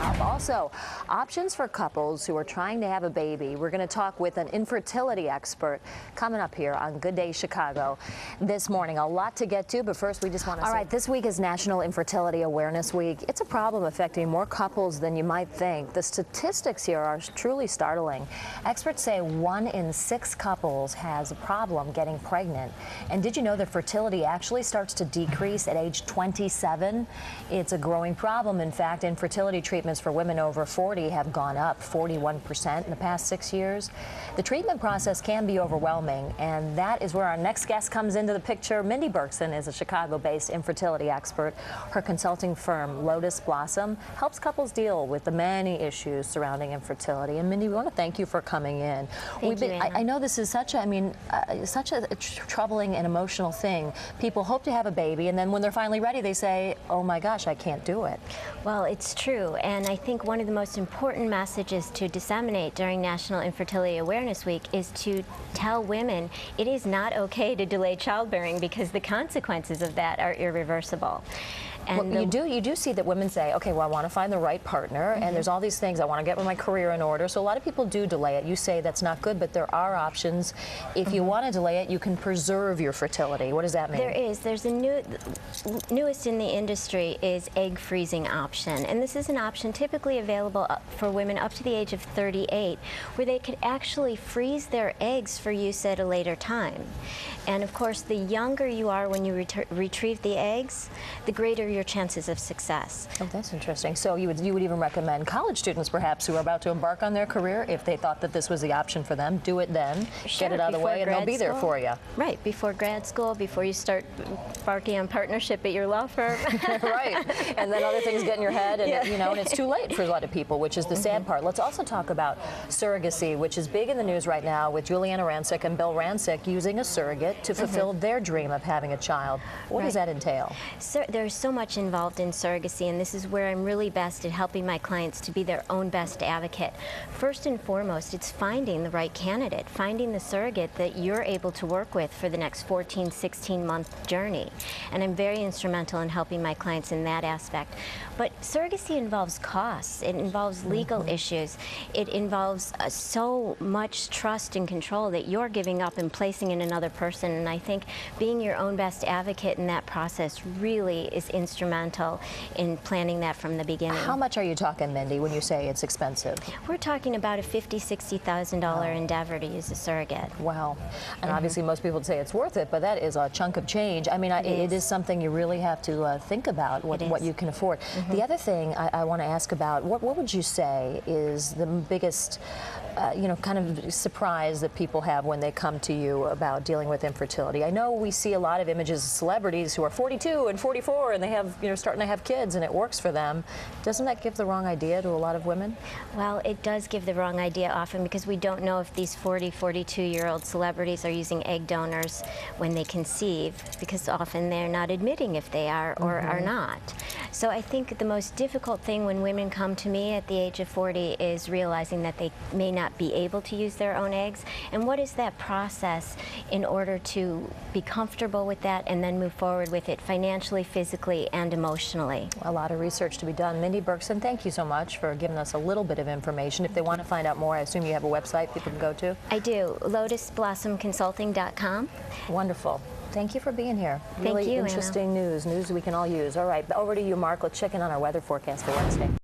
help. Also, options for couples who are trying to have a baby. We're going to talk with an infertility expert coming up here on Good Day Chicago this morning. A lot to get to, but first we just want to say, this week is National Infertility Awareness Week. It's a problem affecting more couples than you might think. The statistics here are truly startling. Experts say 1 in 6 couples has a problem getting pregnant. And did you know that fertility actually starts to decrease at age 27? It's a growing problem. In fact, infertility treatments for women over 40 have gone up 41% in the past 6 years. The treatment process can be overwhelming, and that is where our next guest comes into the picture. Mindy Berkson is a Chicago-based infertility expert. Her consulting firm, Lotus Blossom, helps couples deal with the many issues surrounding infertility. And Mindy, we want to thank you for coming in. Thank you, Anna. I know this is such a troubling and emotional thing. People hope to have a baby, and then when they're finally ready, they say, oh my gosh, I can't do it. Well, it's true, and I think one of the most important messages to disseminate during National Infertility Awareness Week is to tell women it is not okay to delay childbearing because the consequences of that are irreversible. And well, you do see that women say, okay, well, I want to find the right partner, and there's all these things. I want to get my career in order. So a lot of people do delay it. You say that's not good, but there are options. If you want to delay it, you can preserve your fertility. What does that mean? There is. There's a newest in the industry is egg freezing option, and this is an option typically available for women up to the age of 38, where they could actually freeze their eggs for use at a later time. And of course, the younger you are when you retrieve the eggs, the greater your chances of success. Oh, that's interesting. So you would even recommend college students, perhaps, who are about to embark on their career, if they thought that this was the option for them, do it then, sure, get it out of the way, and they'll be there for you. Right, before grad school, before you start embarking on partnership at your law firm. Right, and then other things get in your head, and you know, and it's too late for a lot of people, which is the sad part. Let's also talk about surrogacy, which is big in the news right now, with Juliana Rancic and Bill Rancic using a surrogate to fulfill their dream of having a child. What does that entail? So, there's so much involved in surrogacy, and this is where I'm really best at helping my clients to be their own best advocate. First and foremost, it's finding the right candidate, finding the surrogate that you're able to work with for the next 14, 16-month journey. And I'm very instrumental in helping my clients in that aspect. But surrogacy involves costs. It involves legal issues. It involves so much trust and control that you're giving up and placing in another person. And I think being your own best advocate in that process really is instrumental in planning that from the beginning. How much are you talking, Mindy, when you say it's expensive? We're talking about a $50,000, $60,000 endeavor to use a surrogate. Wow. And obviously most people would say it's worth it, but that is a chunk of change. I mean, it is something you really have to think about, what you can afford. The other thing I want to ask about, what would you say is the biggest you know, kind of surprise that people have when they come to you about dealing with infertility? I know we see a lot of images of celebrities who are 42 and 44 and they have, you know, starting to have kids and it works for them. Doesn't that give the wrong idea to a lot of women? Well, it does give the wrong idea often because we don't know if these 40, 42-year-old celebrities are using egg donors when they conceive, because often they're not admitting if they are or are not. So I think the most difficult thing when women come to me at the age of 40 is realizing that they may not be able to use their own eggs, and what is that process in order to be comfortable with that and then move forward with it financially, physically, and emotionally. A lot of research to be done. Mindy Berkson, thank you so much for giving us a little bit of information. If they want to find out more, I assume you have a website people can go to? I do, lotusblossomconsulting.com. Wonderful. Thank you for being here. Really Thank you, interesting news we can all use. All right, over to you, Mark. Let's check in on our weather forecast for Wednesday.